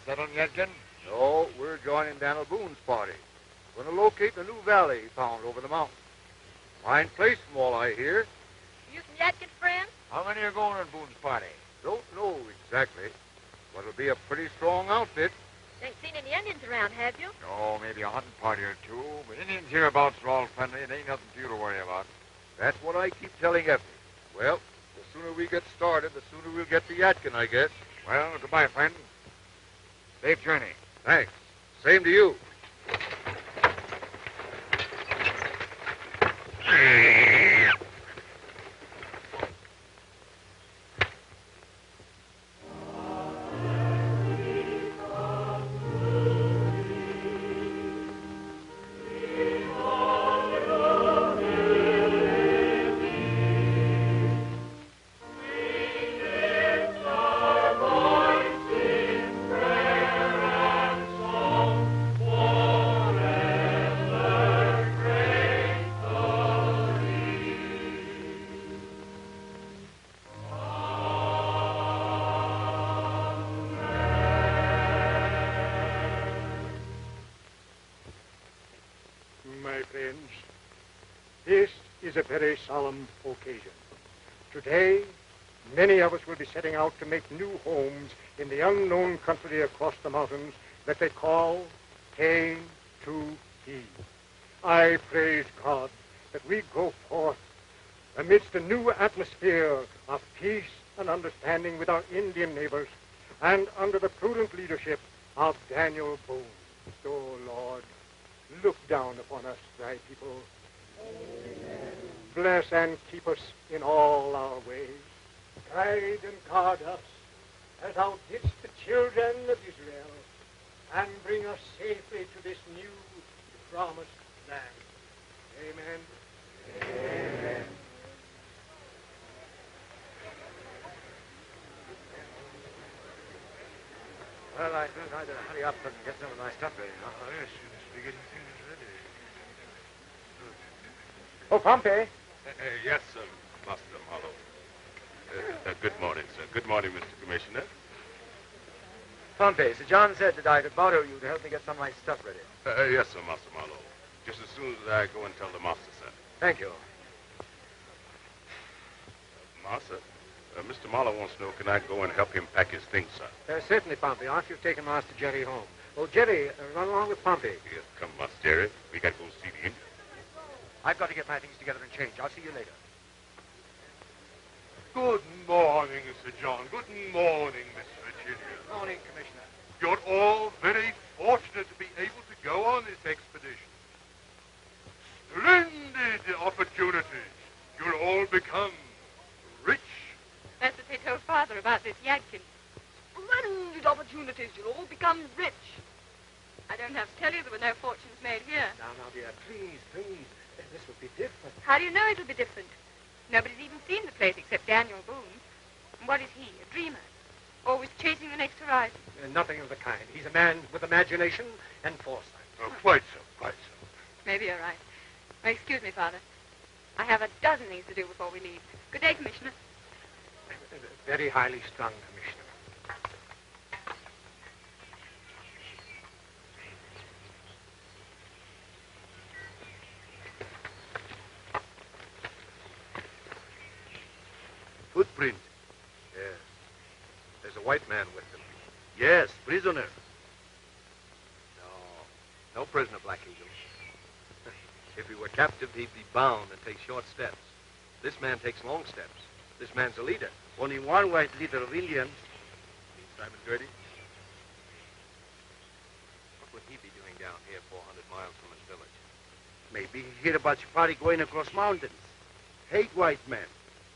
settling yet, Ken? No, we're joining Daniel Boone's party. Going to locate the new valley he found over the mountain. Fine place from all I hear. You some Yadkin friends? How many are going on Boone's party? Don't know exactly, but it'll be a pretty strong outfit. Ain't seen any Indians around, have you? No, maybe a hunting party or two, but Indians hereabouts are all friendly. It ain't nothing for you to worry about. That's what I keep telling Effie. Well, the sooner we get started, the sooner we'll get to Yadkin, I guess. Well, goodbye, friend. Safe journey. Thanks. Same to you. My friends, this is a very solemn occasion. Today, many of us will be setting out to make new homes in the unknown country across the mountains that they call Tenessee. I praise God that we go forth amidst a new atmosphere of peace and understanding with our Indian neighbors and under the prudent leadership of Daniel Boone. So, Lord, look down upon us, thy people. Amen. Bless and keep us in all our ways. Guide and guard us as thou didst the children of Israel, and bring us safely to this new promised land. Amen. Amen. Well, I think I'd better hurry up and get some of my stuff ready. Yes, you must be getting things ready. Oh, Pompey. Yes, Master Marlowe. Good morning, sir. Good morning, Mr. Commissioner. Pompey, Sir John said that I could borrow you to help me get some of my stuff ready. Yes, sir, Master Marlowe. Just as soon as I go and tell the master, sir. Thank you. Master, Mr. Marlowe wants to know, can I go and help him pack his things, sir? Certainly, Pompey. After you've taken Master Jerry home. Oh, Jerry, run along with Pompey. Yes, come, Master Jerry. We got to go see the Indian. I've got to get my things together and change. I'll see you later. Good morning, Sir John. Good morning, Miss Virginia. Morning, Commissioner. You're all very fortunate to be able to go on this expedition. Splendid opportunities. You'll all become rich. That's what they told Father about this Yadkin. Splendid opportunities. You'll all become rich. I don't have to tell you there were no fortunes made here. Now, dear, please. This would be different. How do you know it'll be different? Nobody's even seen the place except Daniel Boone. And what is he? A dreamer? Always chasing the next horizon? Nothing of the kind. He's a man with imagination and foresight. Quite so. Maybe you're right. Oh, excuse me, Father. I have a dozen things to do before we leave. Good day, Commissioner. Very highly strung, Commissioner. Footprint. Yes. There's a white man with them. Yes, prisoner. No prisoner, Black Eagle. If he were captive, he'd be bound and take short steps. This man takes long steps. This man's a leader. Only one white leader of Indians. Simon Gertie. What would he be doing down here 400 miles from his village? Maybe he heard about your party going across mountains. Hate white men.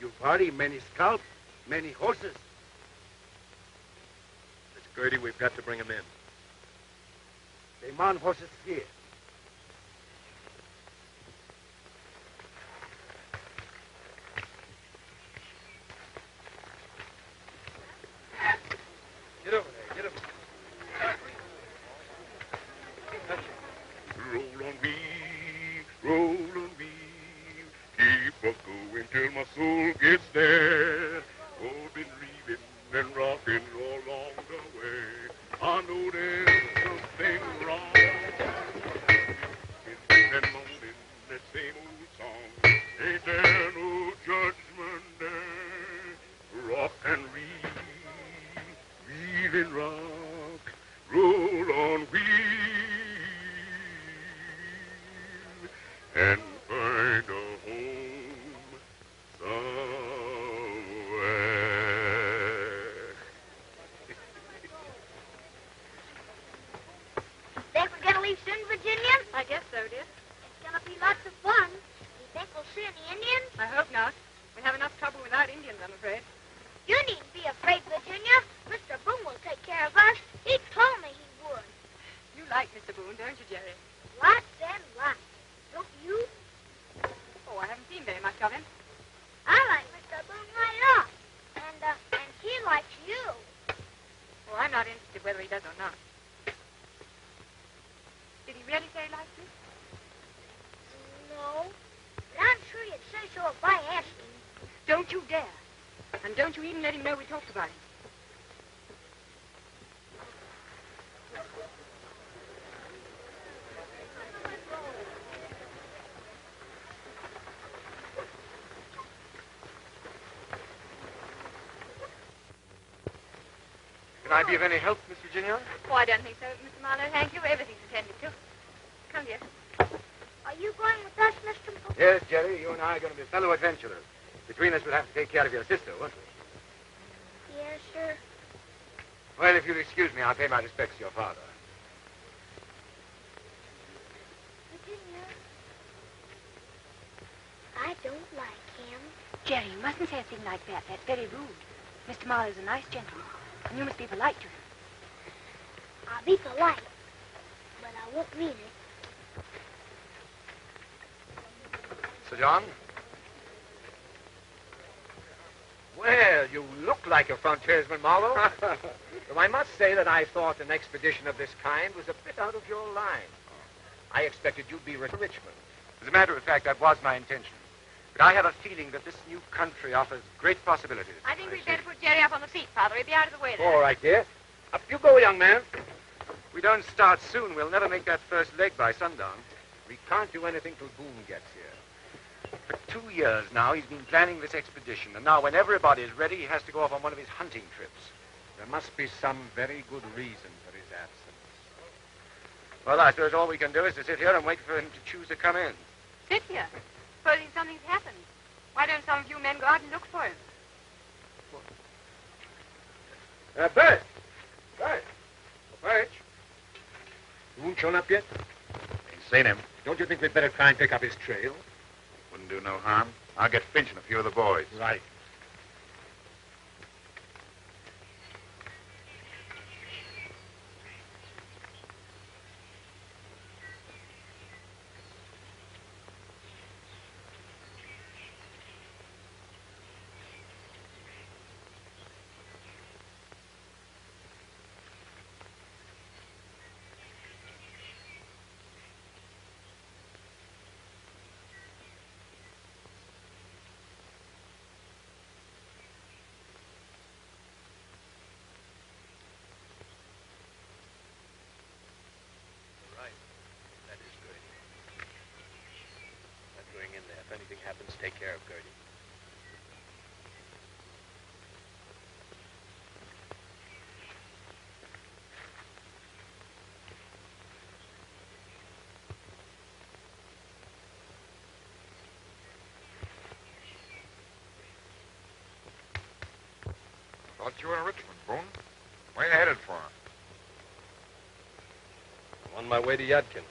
Your party, many scalps, many horses. Mr. Gertie, we've got to bring him in. They mount horses here. Get over there, get over there. Roll on me, roll on me. Keep on going till my soul gets there. Oh, been reading and rocking all along the way. I know there's something wrong. In that morning, that same old song, ain't there no judgment there? Rock and reel, reel and rock, roll on wheel, and find a home somewhere. Think we're going to leave soon, Virginia? I guess so, dear. It's going to be lots of fun. You think we'll see any Indians? I hope not. We have enough trouble without Indians, I'm afraid. You needn't be afraid, Virginia. Mr. Boone will take care of us. He told me he would. You like Mr. Boone, don't you, Jerry? Lots and lots. Don't you? Oh, I haven't seen very much of him. I like Mr. Boone right off. And he likes you. Oh, I'm not interested whether he does or not. Did he really say he liked you? No. But I'm sure you'd say so if I asked him. Don't you dare. And don't you even let him know we talked about him. Can I be of any help, Miss Virginia? Oh, I don't think so, Mr. Marlowe. Thank you. Everything's attended to. Come here. Are you going with us, Mr. Boone? Yes, Jerry. You and I are going to be fellow adventurers. Between us, we'll have to take care of your sister, won't we? Yes, sir. Well, if you'll excuse me, I'll pay my respects to your father. Virginia. I don't like him. Jerry, you mustn't say a thing like that. That's very rude. Mr. Marlowe's a nice gentleman, and you must be polite to him. I'll be polite, but I won't mean it. Sir John? Well, you look like a frontiersman, Marlowe. Though I must say that I thought an expedition of this kind was a bit out of your line. I expected you'd be Richmond. As a matter of fact, that was my intention. But I have a feeling that this new country offers great possibilities. I think we'd better put Jerry up on the seat, Father. He'll be out of the way there. All right, dear. Up you go, young man. If we don't start soon, we'll never make that first leg by sundown. We can't do anything till Boone gets here. For 2 years now, he's been planning this expedition, and now when everybody's ready, he has to go off on one of his hunting trips. There must be some very good reason for his absence. Well, I suppose all we can do is to sit here and wait for him to choose to come in. Sit here. Supposing something's happened. Why don't some of you men go out and look for him? Bert! Bert! Bert! Boone shown up yet? Ain't seen him. Don't you think we'd better try and pick up his trail? Wouldn't do no harm. I'll get Finch and a few of the boys. Right. In there. If anything happens, take care of Gertie. Thought you were in Richmond, Boone. Where you headed for? I'm on my way to Yadkin.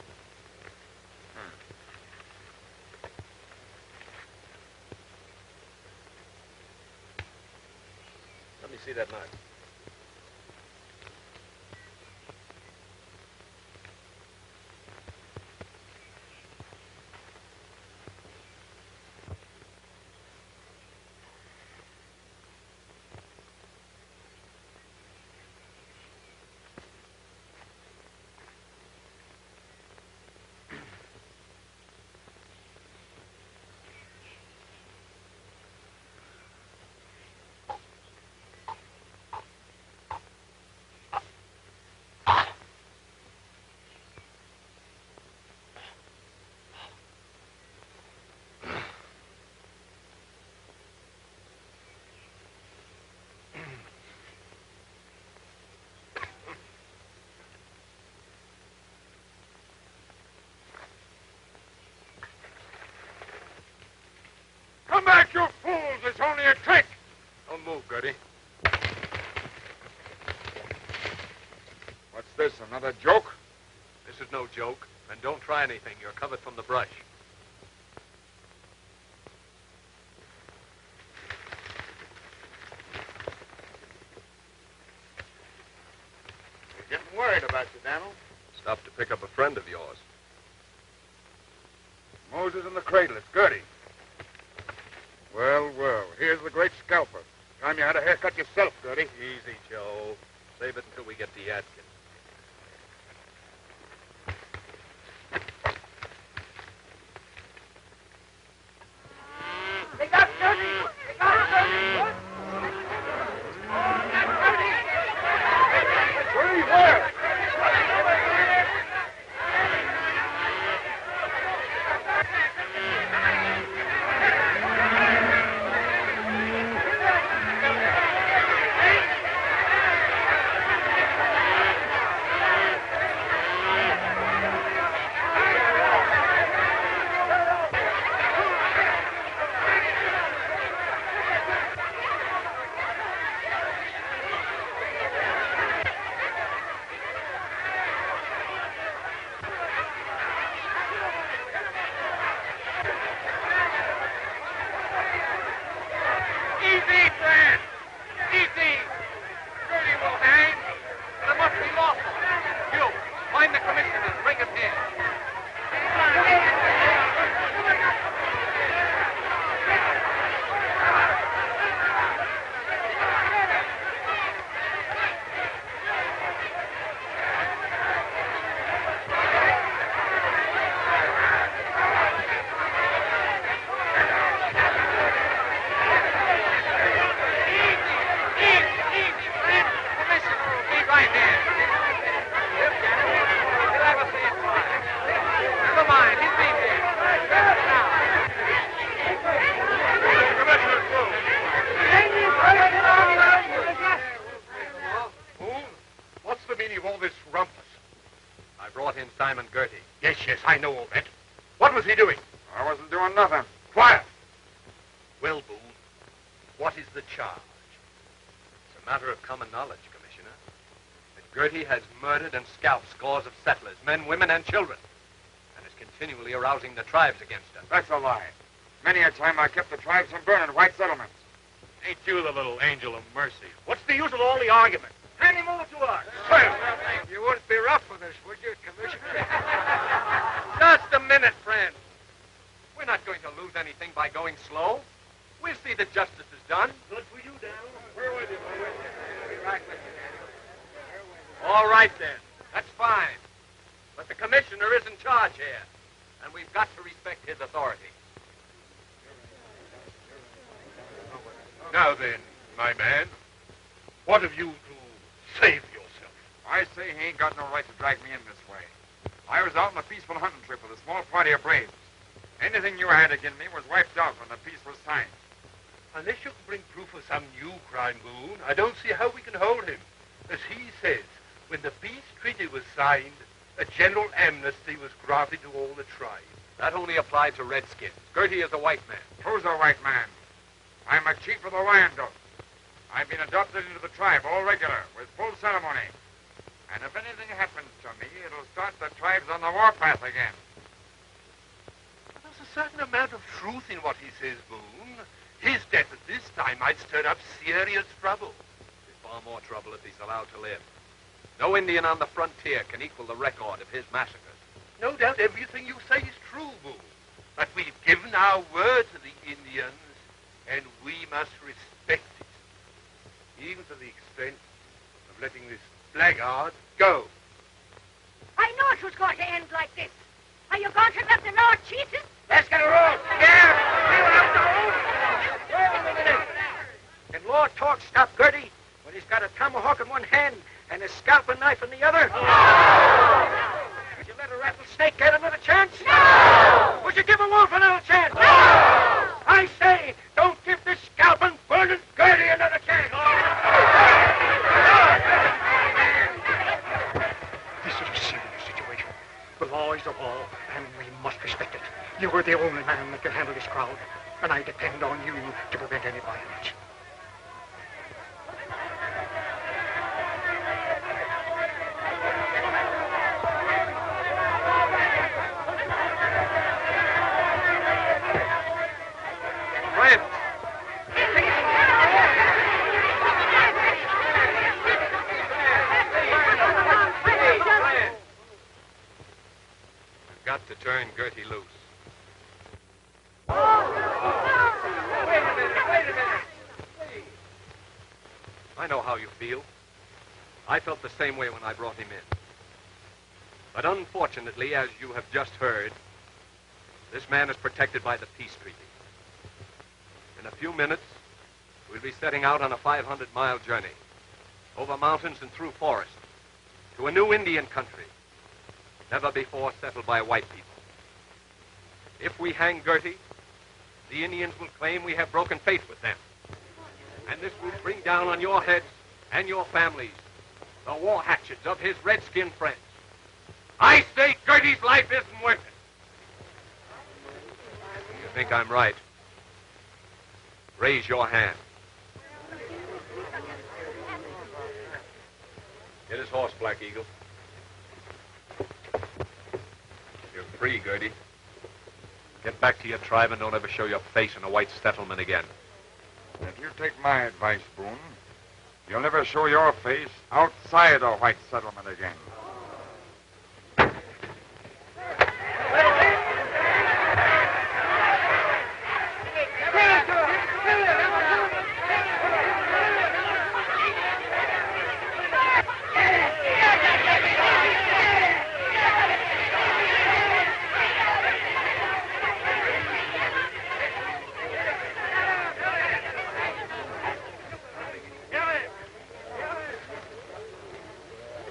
Let me see that knife. Gertie. What's this, another joke? This is no joke. And don't try anything. You're covered from the brush. We're getting worried about you, Daniel. Stopped to pick up a friend of yours. Moses in the cradle. It's Gertie. Well, well. Here's the great scalper. Time you had a haircut yourself, Gertie. Easy, Joe. Save it until we get to Yadkin. They got Gertie! They got Gertie! Gertie, where? Easy, friend! Easy! Gertie will hang. But it must be lawful. You, find the commissioner and bring him here. What's the meaning of all this rumpus? I brought in Simon Gertie. Yes, I know all that. What was he doing? I wasn't doing nothing. Quiet. Well, Boone, what is the charge? It's a matter of common knowledge, Commissioner, that Gertie has murdered and scalped scores of settlers, men, women, and children, and is continually arousing the tribes against us. That's a lie. Many a time I kept the tribes from burning white settlements. Ain't you the little angel of mercy? What's the use of all the argument? Hand him over to us. You wouldn't be rough with us, would you, Commissioner? Just a minute, friend. We're not going to lose anything by going slow. We'll see that justice is done. Good for you, Daniel. We're with you. We'll be right with you, Daniel. All right, then. That's fine. But the commissioner is in charge here, and we've got to respect his authority. Now then, my man, what have you to save yourself? I say he ain't got no right to drag me in this way. I was out on a peaceful hunting trip with a small party of braves. Anything you had against me was wiped out when the peace was signed. Unless you can bring proof of some new crime, Boone, I don't see how we can hold him. As he says, when the peace treaty was signed, a general amnesty was granted to all the tribes. That only applied to redskins. Gertie is a white man. Who's a white man? I'm a chief of the Wyandotte. I've been adopted into the tribe, all regular, with full ceremony. And if anything happens to me, it'll start the tribes on the warpath again. There's a certain amount of truth in what he says, Boone. His death at this time might stir up serious trouble. There's far more trouble if he's allowed to live. No Indian on the frontier can equal the record of his massacres. No doubt everything you say is true, Boone. But we've given our word to the Indians, and we must respect it. Even to the extent of letting this blackguard go. I knew it was going to end like this. Are you going to let the Lord cheat us? Let's get a roll. Yeah. We will have to roll. Wait a minute. Can Lord Talk stop Gertie when he's got a tomahawk in one hand and a scalping knife in the other? No. Would you let a rattlesnake get another chance? No. Would you give a wolf another chance? No. I say, don't give this scalping, burning Gertie another chance. This is a serious situation. The law is the law, and we must respect it. You are the only man that can handle this crowd, and I depend on you to prevent any violence. got to turn Gertie loose. Wait a minute. I know how you feel. I felt the same way when I brought him in. But unfortunately, as you have just heard, this man is protected by the peace treaty. In a few minutes, we'll be setting out on a 500-mile journey over mountains and through forest to a new Indian country, never before settled by white people. If we hang Gertie, the Indians will claim we have broken faith with them. And this will bring down on your heads and your families the war hatchets of his redskin friends. I say Gertie's life isn't worth it. You think I'm right? Raise your hand. Get his horse, Black Eagle. You're free, Gertie. Get back to your tribe and don't ever show your face in a white settlement again. If you take my advice, Boone, you'll never show your face outside a white settlement again.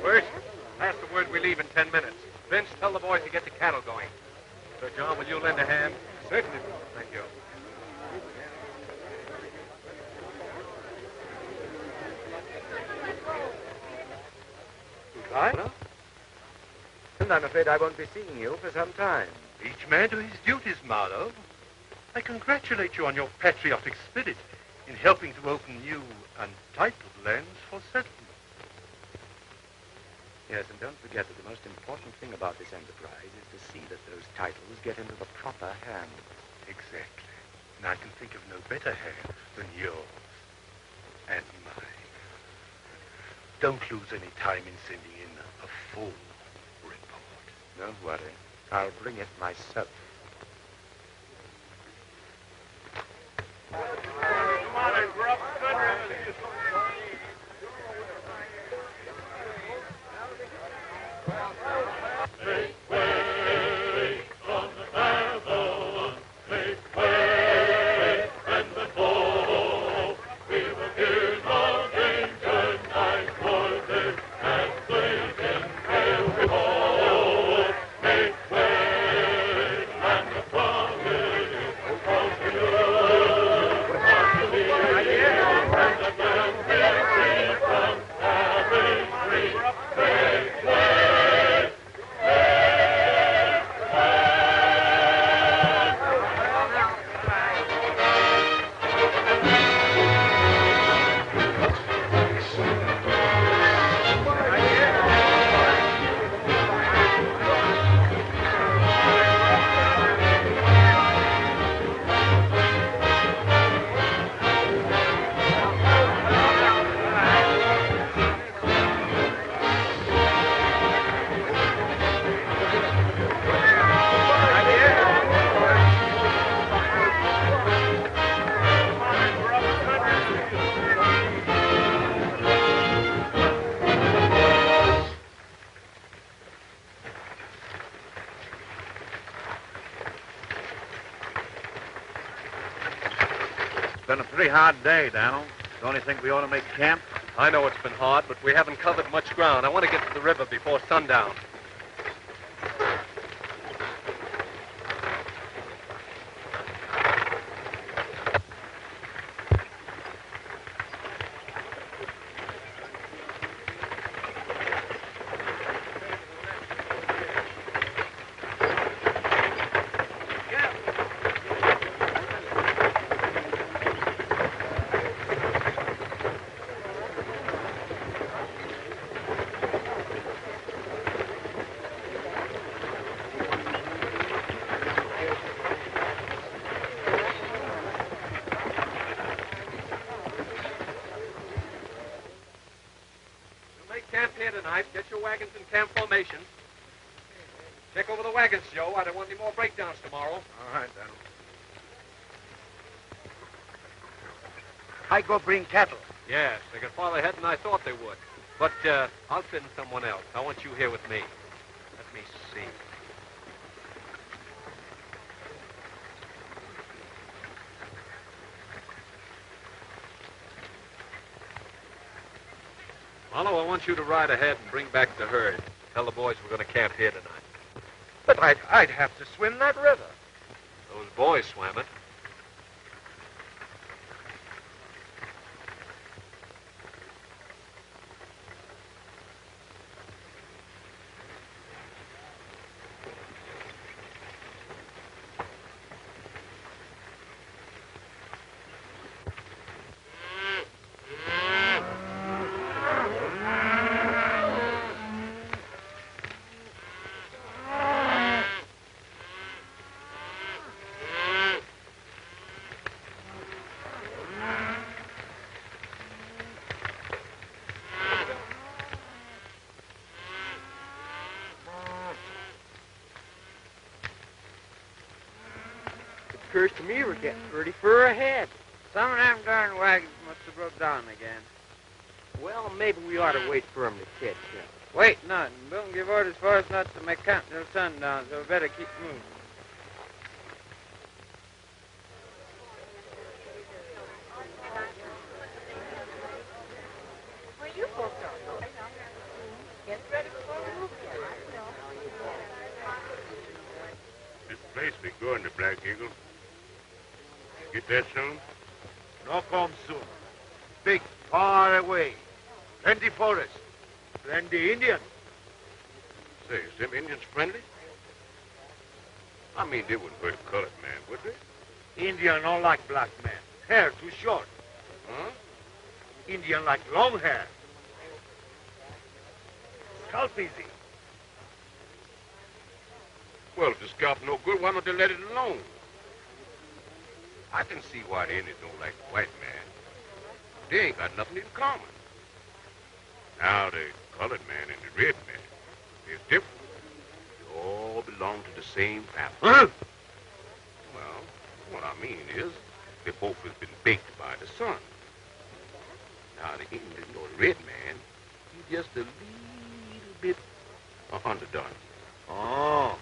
First, pass the word we leave in 10 minutes. Vince, tell the boys to get the cattle going. Sir John, will you lend a hand? Certainly. Thank you. Goodbye? No? And I'm afraid I won't be seeing you for some time. Each man to his duties, Marlowe. I congratulate you on your patriotic spirit in helping to open new, untitled lands for settlement. Yes, and don't forget that the most important thing about this enterprise is to see that those titles get into the proper hands. Exactly. And I can think of no better hand than yours and mine. Don't lose any time in sending in a full report. Don't worry. I'll bring it myself. Come on in, Gruff. Make way from the battle. Make way and before. We will give our danger night voices as they can fail before. Make way and the promise of the earth. And the land will free from savagery. Make way. It's been a pretty hard day, Daniel. Don't you think we ought to make camp? I know it's been hard, but we haven't covered much ground. I want to get to the river before sundown. Camp here tonight. Get your wagons in camp formation. Check over the wagons, Joe. I don't want any more breakdowns tomorrow. All right, Daniel. I go bring cattle. Yes, they got farther ahead than I thought they would. But I'll fit in someone else. I want you here with me. Let me see. Marlowe, I want you to ride ahead and bring back the herd. Tell the boys we're going to camp here tonight. But I'd have to swim that river. Those boys swam it. Occurs to me we're getting pretty far ahead. Some of them darn wagons must have broke down again. Well, maybe we ought to wait for 'em to catch up. Wait, nothing. Boone give orders for us not to make camp till sundown, so we better keep moving. Where you folks are? Get ready before we move. This place be going to Black Eagle. Get that, son? No come soon. Big, far away. Plenty forest. Plenty Indian. Say, is them Indians friendly? I mean, they wouldn't hurt a colored man, would they? Indian don't like black men. Hair too short. Huh? Indian like long hair. Scalp easy. Well, if the scalp no good, why don't they let it alone? I can see why the Indians don't like the white man. They ain't got nothing in common. Now, the colored man and the red man is different. They all belong to the same family. Huh? Well, what I mean is, they both has been baked by the sun. Now, the Indian or the red man, he just a little bit underdone. Oh.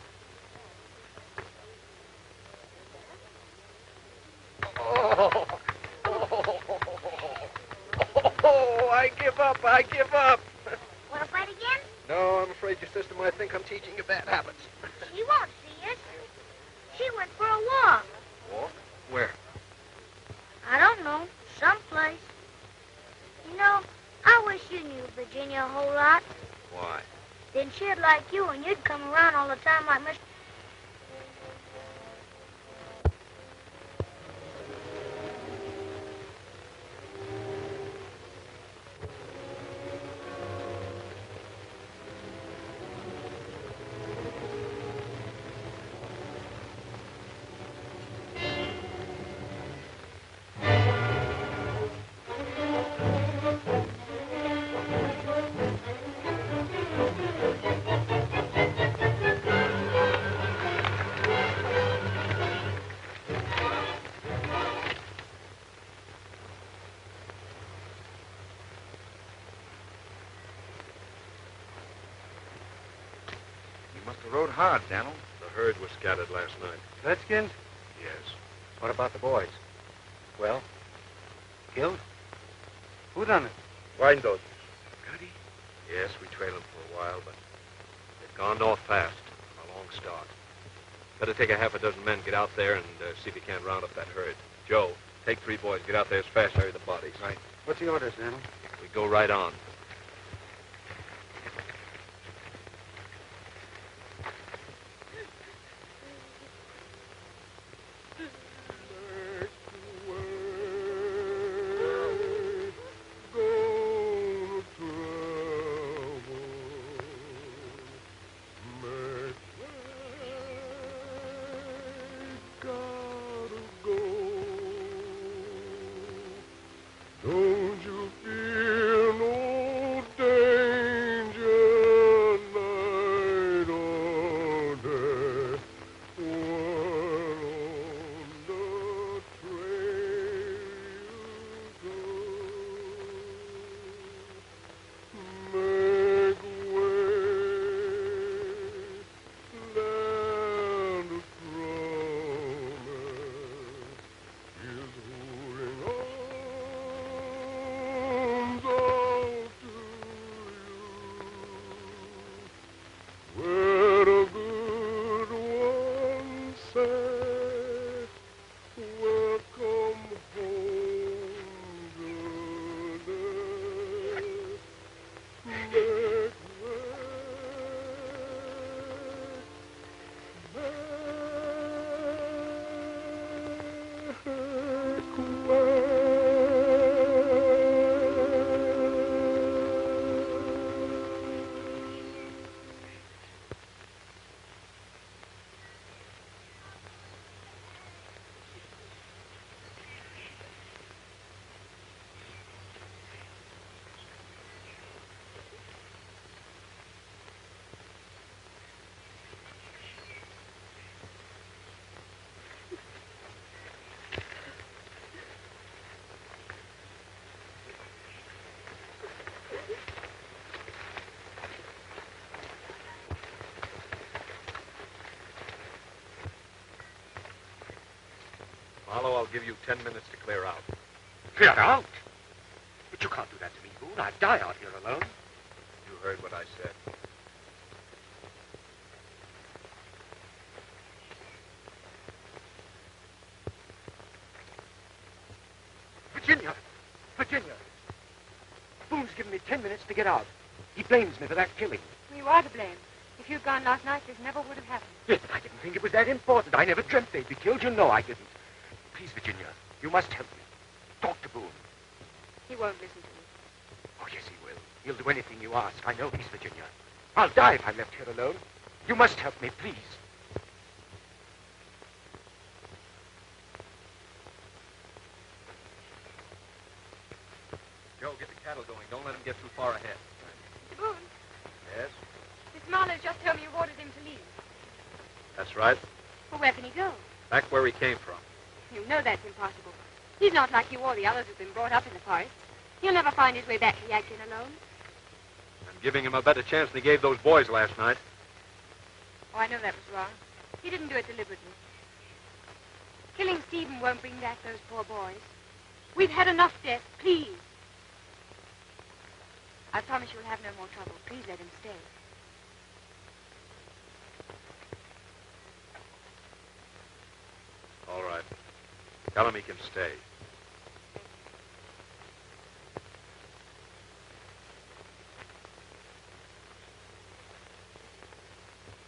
Oh, I give up. I give up. Want to fight again? No, I'm afraid your sister might think I'm teaching you bad habits. She won't see us. She went for a walk. Walk? Where? I don't know. Someplace. You know, I wish you knew Virginia a whole lot. Why? Then she'd like you and you'd come around all the time like Mr. Must have rode hard, Daniel. The herd was scattered last night. Redskins? Yes. What about the boys? Well, killed? Who done it? Wyandotte. Scotty? Yes, we trailed them for a while, but they've gone north fast. A long start. Better take a half a dozen men, get out there, and see if you can't round up that herd. Joe, take 3 boys, get out there as fast as the bodies. Right. What's the orders, Daniel? We go right on. Don't you feel no Marlowe, I'll give you 10 minutes to clear out. Clear out? But you can't do that to me, Boone. I'd die out here alone. You heard what I said. Virginia! Virginia! Boone's given me 10 minutes to get out. He blames me for that killing. You are to blame. If you'd gone last night, this never would have happened. Yes, but I didn't think it was that important. I never dreamt they'd be killed. You know I didn't. Please, Virginia, you must help me. Talk to Boone. He won't listen to me. Oh, yes, he will. He'll do anything you ask. I know he's Virginia. I'll die if I'm left here alone. You must help me, please. Joe, get the cattle going. Don't let him get too far ahead. Mr. Boone, Yes? Miss Marlowe's just told me you've ordered him to leave. That's right. Well, where can he go? Back where he came from. You know that's impossible. He's not like you or the others who've been brought up in the forest. He'll never find his way back to Yadkin alone. I'm giving him a better chance than he gave those boys last night. Oh, I know that was wrong. He didn't do it deliberately. Killing Stephen won't bring back those poor boys. We've had enough death. Please. I promise you'll have no more trouble. Please let him stay. All right. Tell him he can stay.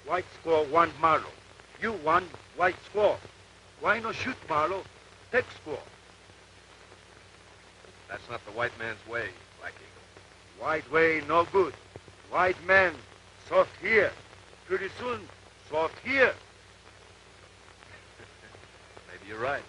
White squaw want Marlowe. You want white squaw. Why not shoot Marlowe? Take squaw. That's not the white man's way, Black Eagle. White way no good. White man soft here. Pretty soon soft here. Maybe you're right.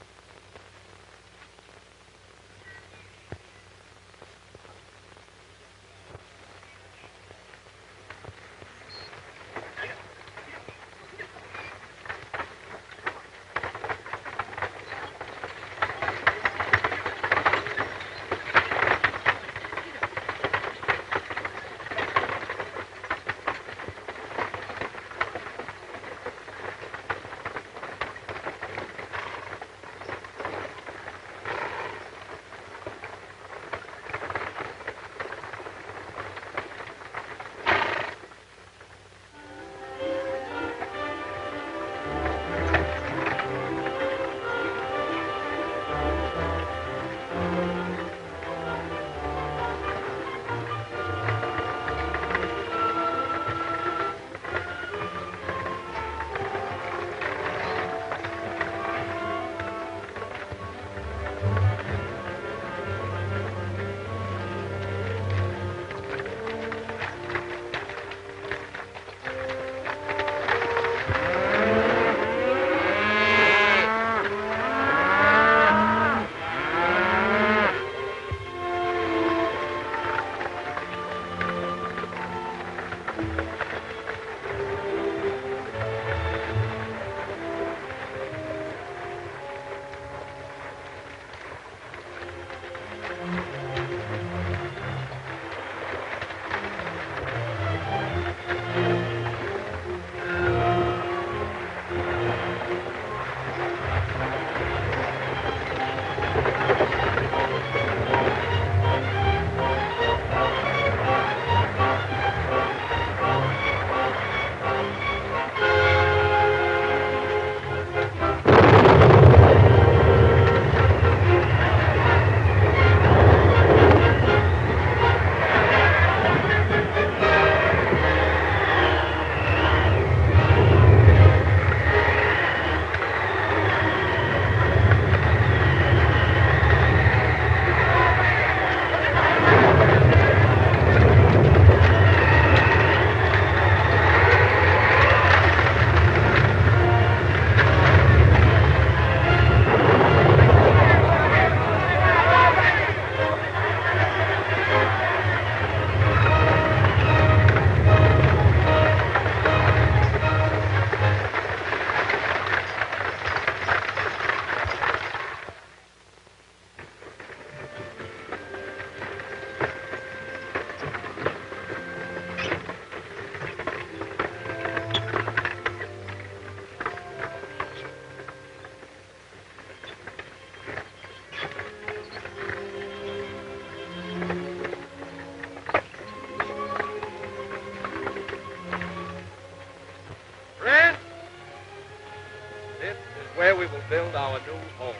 where we will build our new home.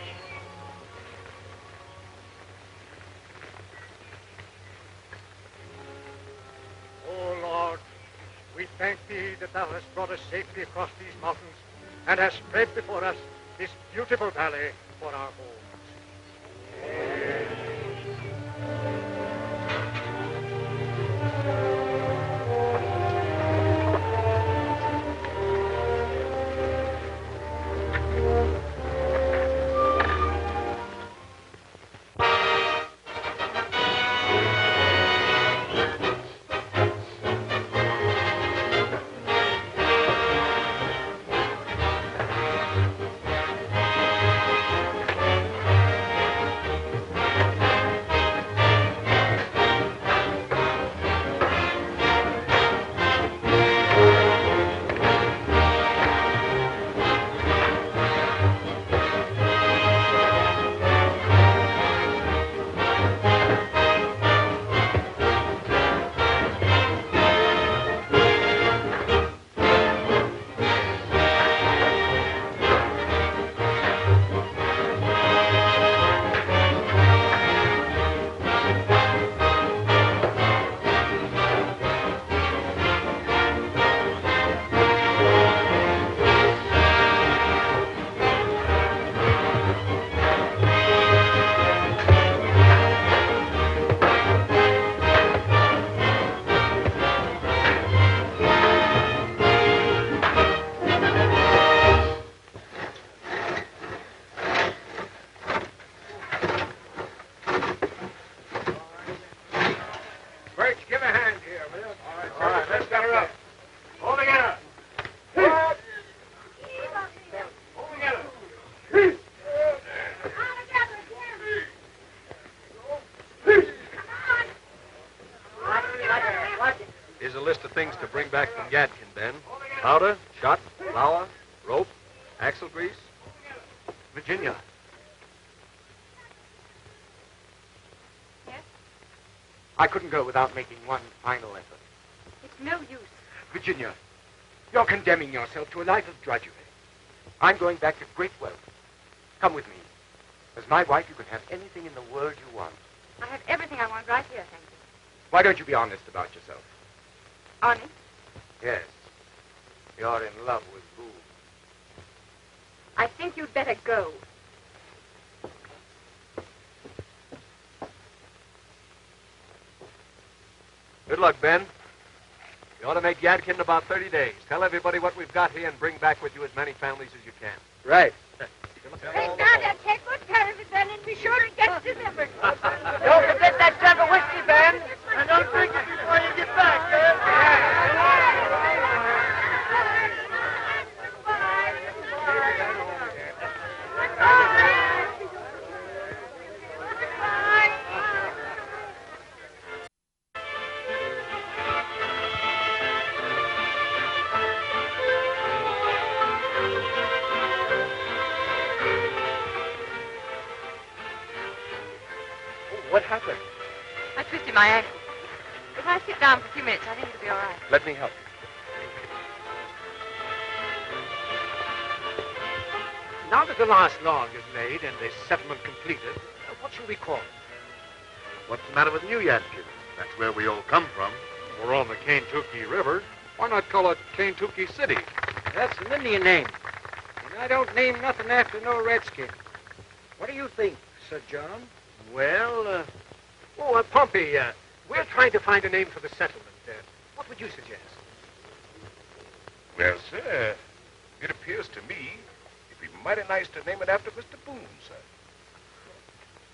Oh, Lord, we thank thee that thou hast brought us safely across these mountains and hast spread before us this beautiful valley for our homes. Here's a list of things to bring back from Yadkin, Ben. Powder, shot, flour, rope, axle grease. Virginia. Yes? I couldn't go without making one final effort. It's no use. Virginia, you're condemning yourself to a life of drudgery. I'm going back to great wealth. Come with me. As my wife, you can have anything in the world you want. I have everything I want right here, thank you. Why don't you be honest about yourself? Honest? Yes. You're in love with Boone. I think you'd better go. Good luck, Ben. You ought to make Yadkin in about 30 days. Tell everybody what we've got here and bring back with you as many families as you can. Right. Hey, now, take good care of it, Ben, and be sure it gets delivered. Don't forget that jug of whiskey, Ben. And don't drink it before you get back, What happened? I twisted my ankle. If I sit down for a few minutes, I think it'll be all right. Let me help you. Now that the last log is made and the settlement completed, what shall we call it? What's the matter with New Yadkin? That's where we all come from. We're on the Kentucky River. Why not call it Kentucky City? That's an Indian name. And I don't name nothing after no redskin. What do you think, Sir John? Well, Pompey, we're trying to find a name for the settlement. What would you suggest? Well, sir, it appears to me it'd be mighty nice to name it after Mr. Boone, sir.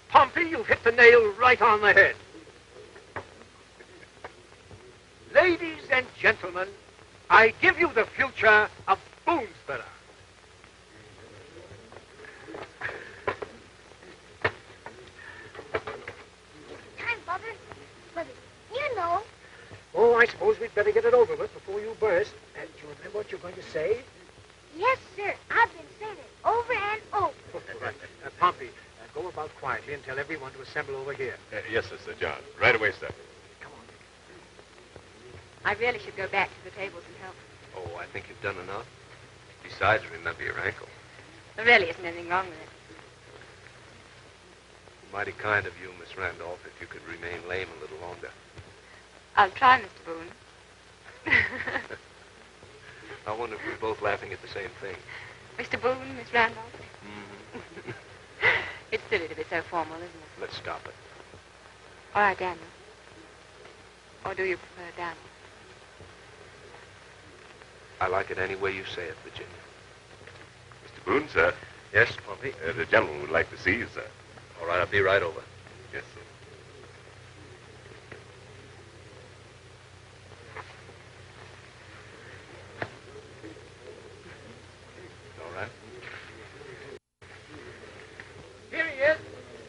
Pompey, you've hit the nail right on the head. Ladies and gentlemen, I give you the future of Boonesborough. Oh, I suppose we'd better get it over with before you burst. Do you remember what you're going to say? Yes, sir. I've been saying it over and over. Right. Pompey, go about quietly and tell everyone to assemble over here. Yes, Sir John. Right away, sir. Come on. I really should go back to the tables and help. Oh, I think you've done enough. Besides, remember your ankle. There really isn't anything wrong with it. Mighty kind of you, Miss Randolph, if you could remain lame a little longer. I'll try, Mr. Boone. I wonder if we're both laughing at the same thing. Mr. Boone, Miss Randolph. Mm-hmm. It's silly to be so formal, isn't it? Let's stop it. All right, Daniel. Or do you prefer Daniel? I like it any way you say it, Virginia. Mr. Boone, sir. Yes, Pompey? The gentleman would like to see you, sir. All right, I'll be right over. Yes, sir. All right. Here he is.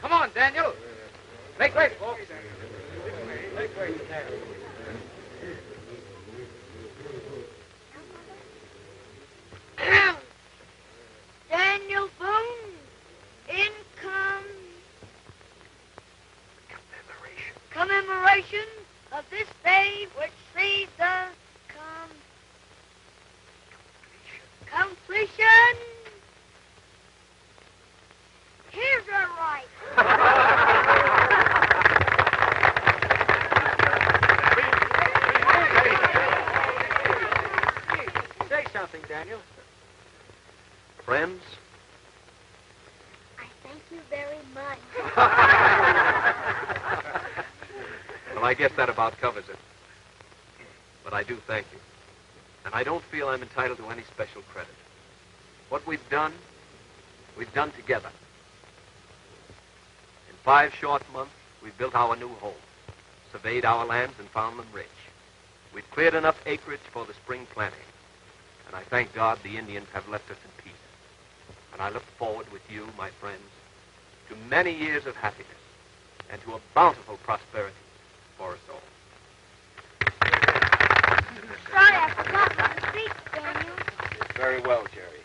Come on, Daniel. Make way, folks. Make way, Daniel. Daniel Boone, in commemoration of this day which sees the completion. Here's our right. Say something, Daniel. Friends? I thank you very much. Well, I guess that about covers it. But I do thank you. And I don't feel I'm entitled to any special credit. What we've done together. In 5 short months, we built our new home, surveyed our lands, and found them rich. We've cleared enough acreage for the spring planting. And I thank God the Indians have left us in peace. And I look forward with you, my friends, to many years of happiness and to a bountiful prosperity for us all. Sorry, I forgot my speech, Daniel. Very well, Jerry.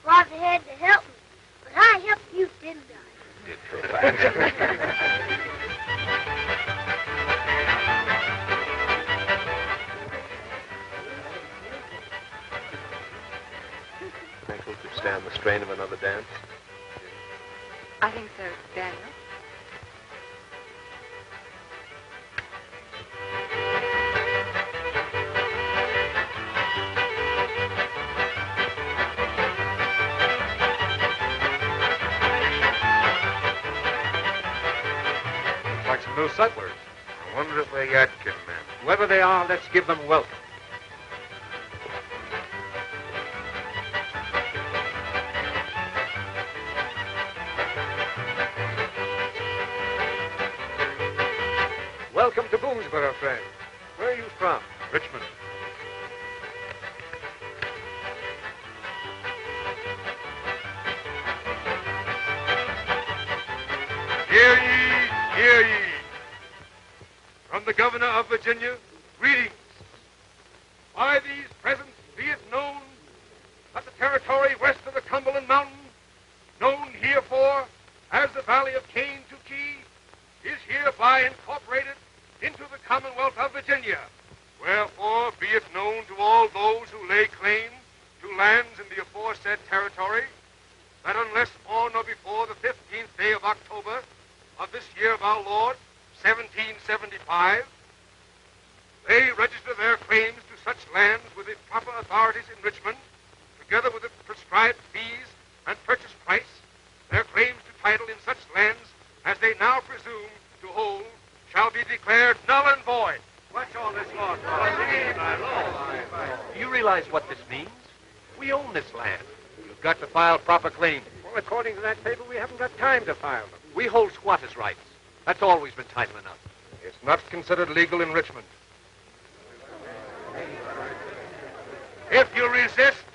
Father had to help me, but I helped you, didn't I? Did so fast. Think we could stand the strain of another dance? I think so, Daniel. Looks like some new settlers. I wonder if they're Yadkin men. Whoever they are, let's give them welcome. Welcome to Boonesborough, friend. Where are you from? Richmond. Hear ye, hear ye. From the governor of Virginia, greetings. By these presents be it known that the territory west of the Cumberland Mountain, known herefore as the Valley of Kentucky, is hereby incorporated into the Commonwealth of Virginia. Wherefore be it known to all those who lay claim to lands in the aforesaid territory that unless on or before the 15th day of October of this year of our Lord, 1775, they register their claims to such lands with the proper authorities in Richmond, together with the prescribed fees and purchase price, their claims to title in such lands as they now presume to hold shall be declared null and void. What's all this law? Do you realize what this means? We own this land. You've got to file proper claims. Well, according to that paper, we haven't got time to file them. We hold squatters' rights. That's always been title enough. It's not considered legal in Richmond. If you resist,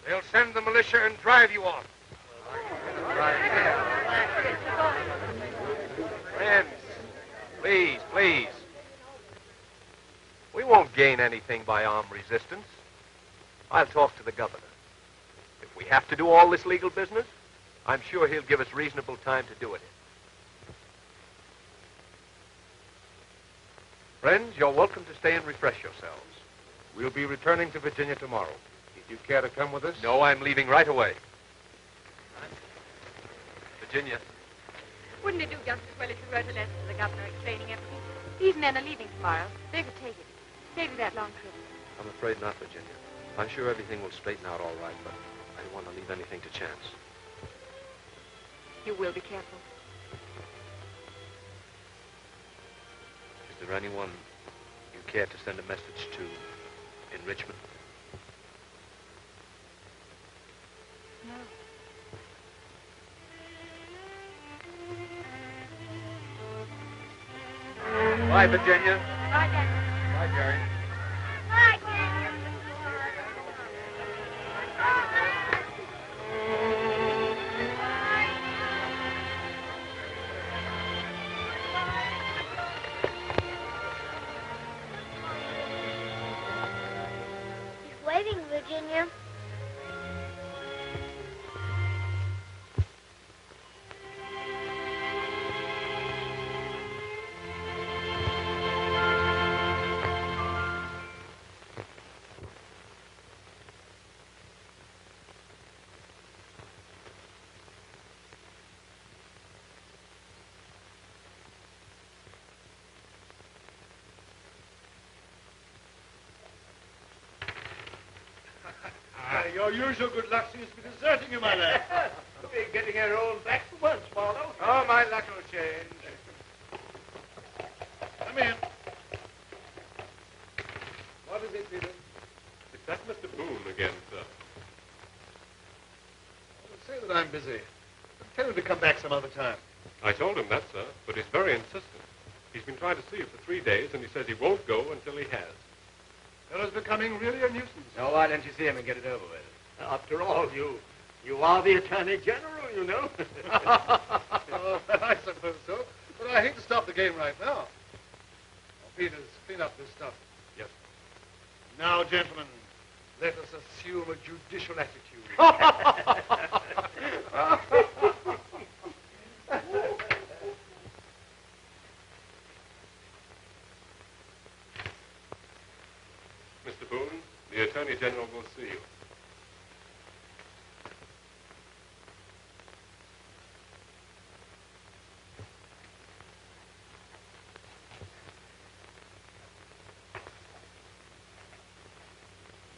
they'll send the militia and drive you off. Friends, please, please. We won't gain anything by armed resistance. I'll talk to the governor. If we have to do all this legal business, I'm sure he'll give us reasonable time to do it in. Friends, you're welcome to stay and refresh yourselves. We'll be returning to Virginia tomorrow. If you care to come with us? No, I'm leaving right away. Virginia. Wouldn't it do just as well if you wrote a letter to the governor explaining everything? These men are leaving tomorrow. They could take it. Save you that long trip. I'm afraid not, Virginia. I'm sure everything will straighten out all right, but I don't want to leave anything to chance. You will be careful. Is there anyone you care to send a message to in Richmond? No. Bye, Virginia. Bye, Daniel. Bye, Jerry. Bye, Daniel. He's waiting, Virginia. Your usual good luck seems to be deserting you, my lad. We're getting our own back for once, Marlowe. Oh, my luck will change. Come in. What is it, Peter? Is that Mr. Boone again, sir? Say that I'm busy. Tell him to come back some other time. I told him that, sir, but he's very insistent. He's been trying to see you for 3 days, and he says he won't go until he has. Fellow's becoming really a nuisance. Now, why don't you see him and get it over with? After all, you are the Attorney General, you know. Oh, I suppose so. But I hate to stop the game right now. Oh, Peters, clean up this stuff. Yes. Now, gentlemen, let us assume a judicial attitude. Mr. Boone, the Attorney General will see you.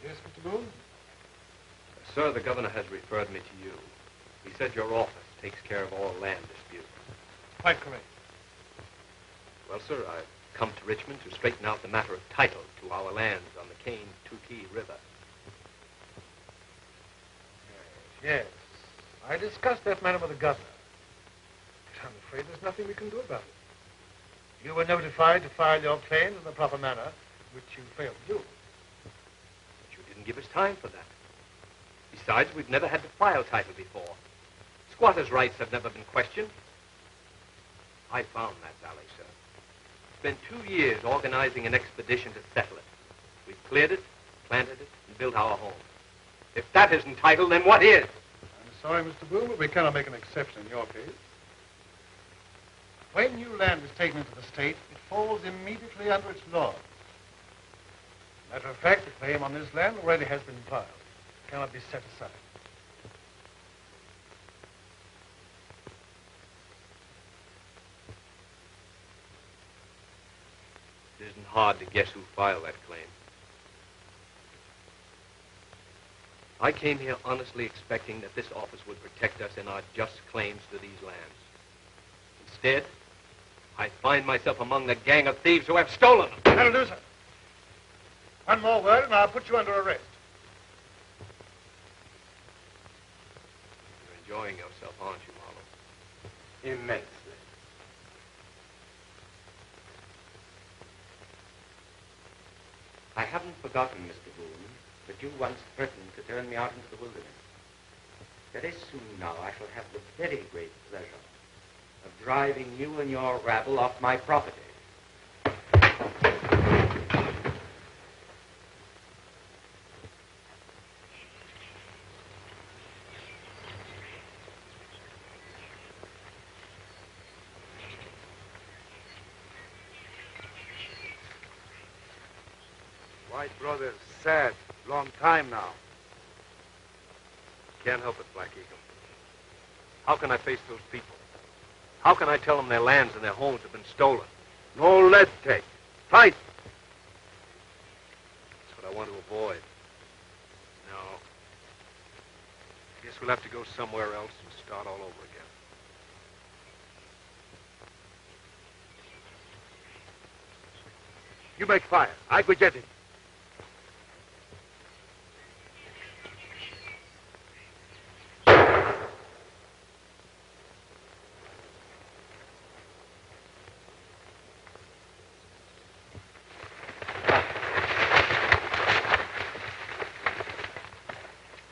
Yes, Mr. Boone? Sir, the governor has referred me to you. He said your office takes care of all land disputes. Quite correct. Well, sir, I've come to Richmond to straighten out the matter of title to our lands on the Cane-Tukey River. Yes. I discussed that matter with the governor. But I'm afraid there's nothing we can do about it. You were notified to file your claims in the proper manner, which you failed to do. But you didn't give us time for that. Besides, we've never had to file title before. Squatters' rights have never been questioned. I found that valley, sir. Spent 2 years organizing an expedition to settle it. We've cleared it, planted it, and built our home. If that isn't title, then what is? I'm sorry, Mr. Boone, but we cannot make an exception in your case. When new land is taken into the state, it falls immediately under its laws. Matter of fact, the claim on this land already has been filed. It cannot be set aside. It isn't hard to guess who filed that claim. I came here honestly expecting that this office would protect us in our just claims to these lands. Instead, I find myself among the gang of thieves who have stolen them. That'll do, sir. One more word, and I'll put you under arrest. You're enjoying yourself, aren't you, Marlowe? Immensely. I haven't forgotten, Mr. Boone, that you once threatened to turn me out into the wilderness. Very soon now I shall have the very great pleasure of driving you and your rabble off my property. White brother's sad. Long time now. Can't help it, Black Eagle. How can I face those people? How can I tell them their lands and their homes have been stolen? No lead take. Fight. That's what I want to avoid. No. I guess we'll have to go somewhere else and start all over again. You make fire. I go get him.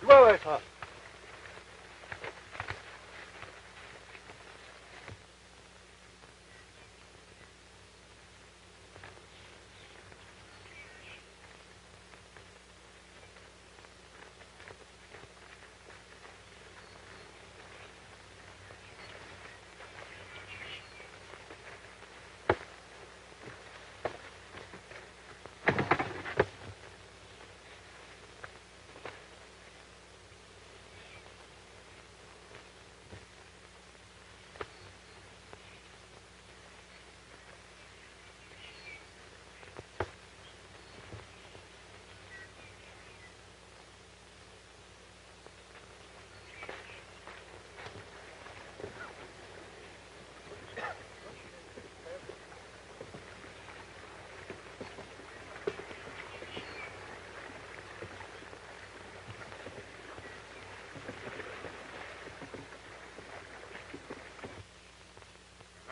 Go away, sir.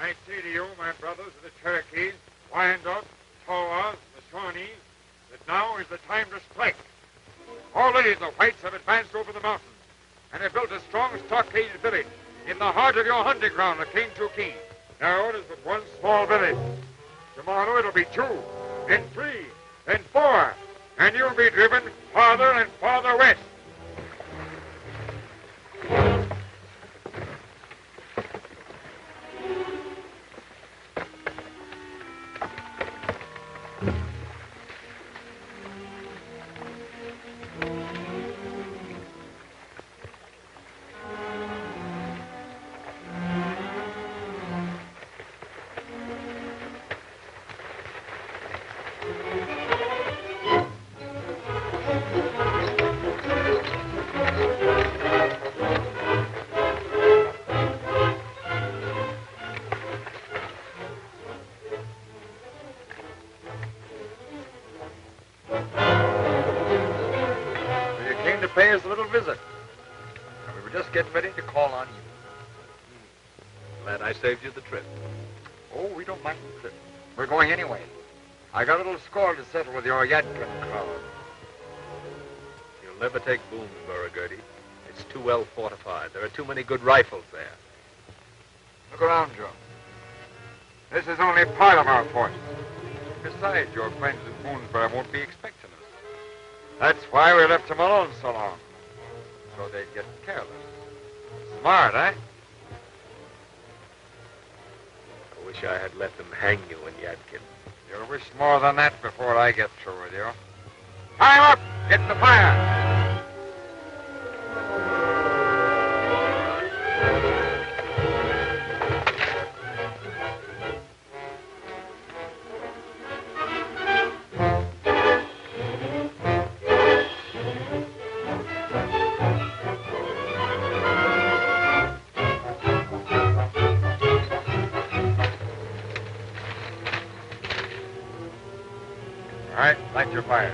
I say to you, my brothers of the Cherokees, Wyandots, Tawas, the Shawnees, that now is the time to strike. Already the whites have advanced over the mountains and have built a strong stockaded village in the heart of your hunting ground at Kentucky. Now it is but one small village. Tomorrow it'll be 2, and 3, and 4, and you'll be driven farther and farther west. Pay us a little visit. And we were just getting ready to call on you. Glad I saved you the trip. Oh, we don't mind the trip. We're going anyway. I got a little score to settle with your Yadkin crowd. You'll never take Boonesborough, Gertie. It's too well fortified. There are too many good rifles there. Look around, Joe. This is only part of our force. Besides, your friends in Boonesborough won't be expecting us. That's why we left them alone so long. So they'd get careless. Smart, eh? I wish I had let them hang you in Yadkin. You'll wish more than that before I get through with you. Time up! Get the fire! All right, light your fire.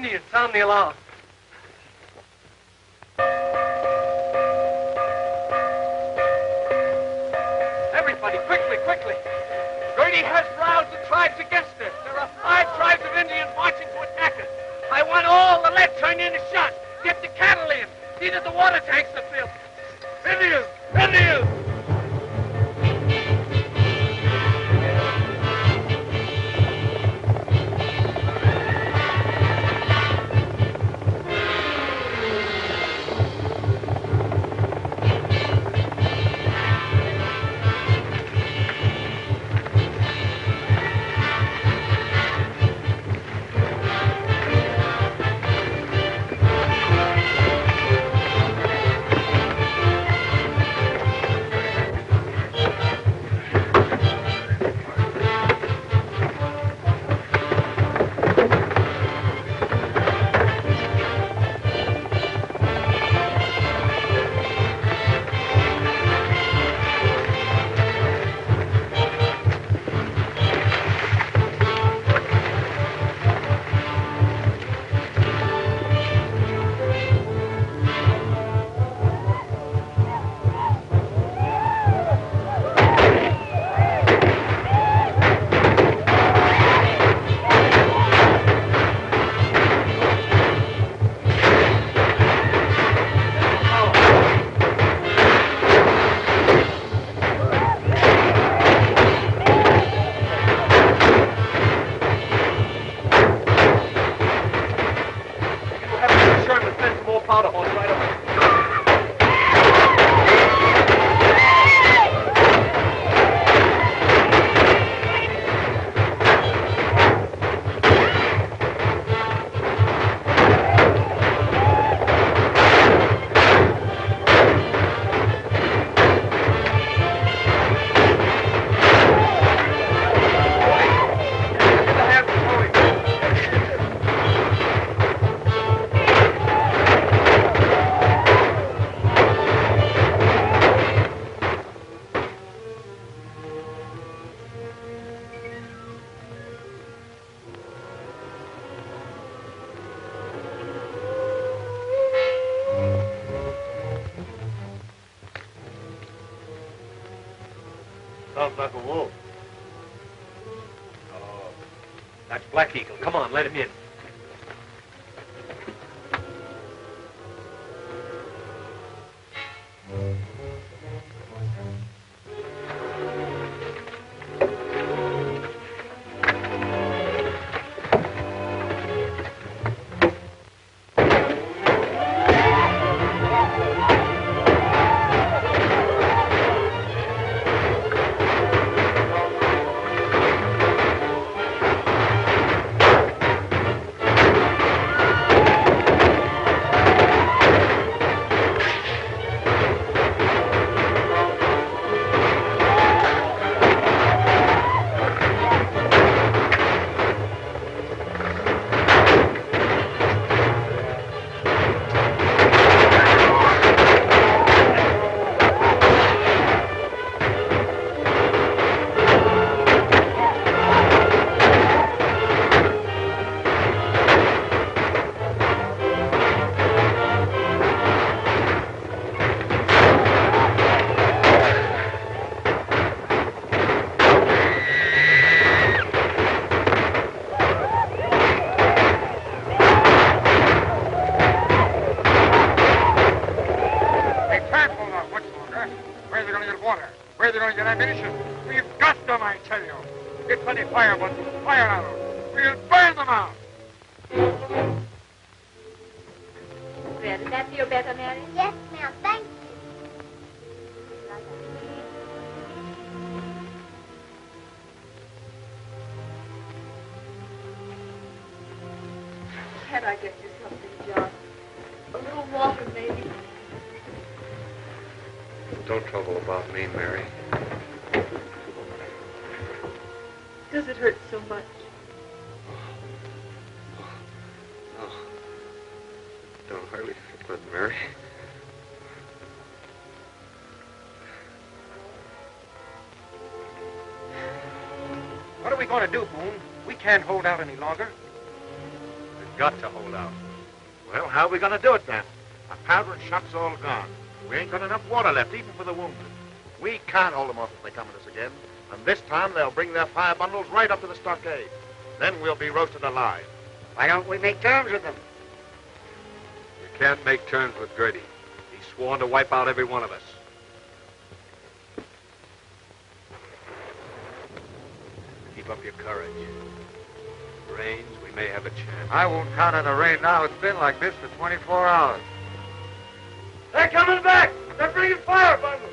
Indians. Sound the alarm. Everybody, quickly, quickly. Gertie has roused the tribes against us. There are 5 tribes of Indians marching to attack us. I want all the lead turned into shot. Get the cattle in. See that the water tanks are filled. Indians! Indians! Sounds like a wolf. Oh, that's Black Eagle. Come on, let him in. Can't I get you something, John? A little water, maybe? Don't trouble about me, Mary. Does it hurt so much? No. Don't hardly feel it, Mary. What are we going to do, Boone? We can't hold out any longer. The got to hold out. Well, how are we going to do it, then? Our powder and shot's all gone. We ain't got enough water left, even for the wounded. We can't hold them off if they come at us again. And this time they'll bring their fire bundles right up to the stockade. Then we'll be roasted alive. Why don't we make terms with them? You can't make terms with Gertie. He's sworn to wipe out every one of us. Keep up your courage. If it rains, we may have a chance. I won't count on the rain now. It's been like this for 24 hours. They're coming back! They're bringing fire bundles!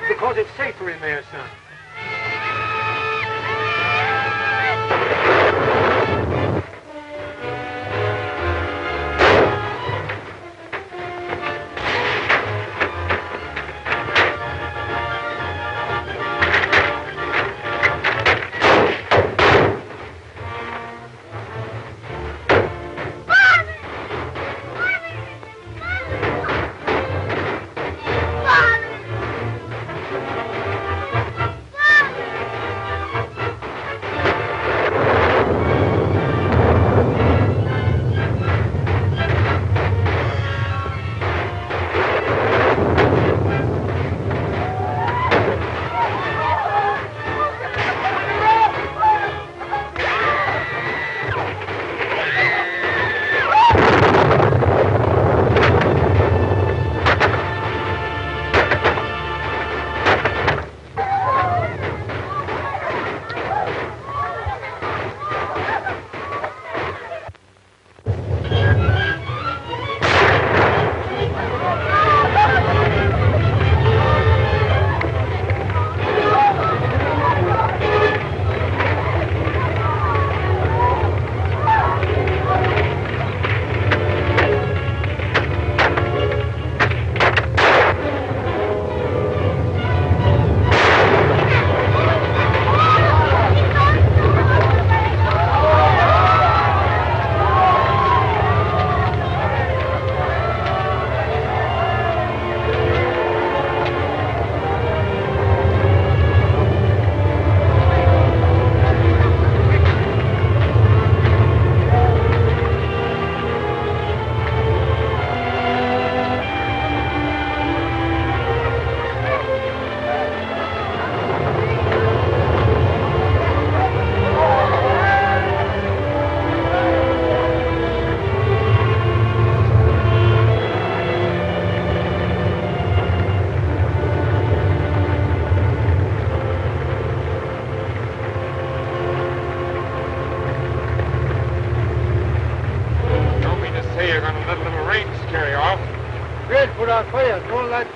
Because it's safer in there, son.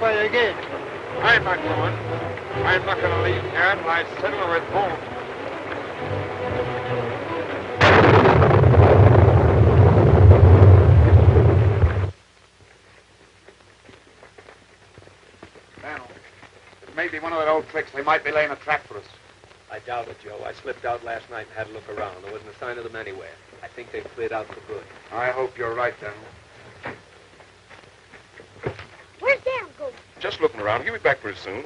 Fire again. I'm not going. I'm not going to leave here until I settle with Boone. Daniel, it may be one of their old tricks. They might be laying a trap for us. I doubt it, Joe. I slipped out last night and had a look around. There wasn't a sign of them anywhere. I think they've cleared out for good. I hope you're right, Daniel. Where's Dan going? Just looking around. He'll be back pretty soon.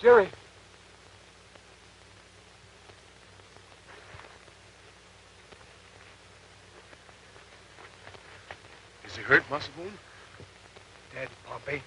Jerry. Is he hurt, Master Boone? Dead, Pompey.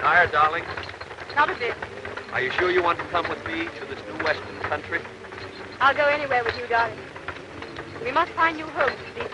Tired, darling? Not a bit. Are you sure you want to come with me to this new western country? I'll go anywhere with you, darling. We must find new homes for these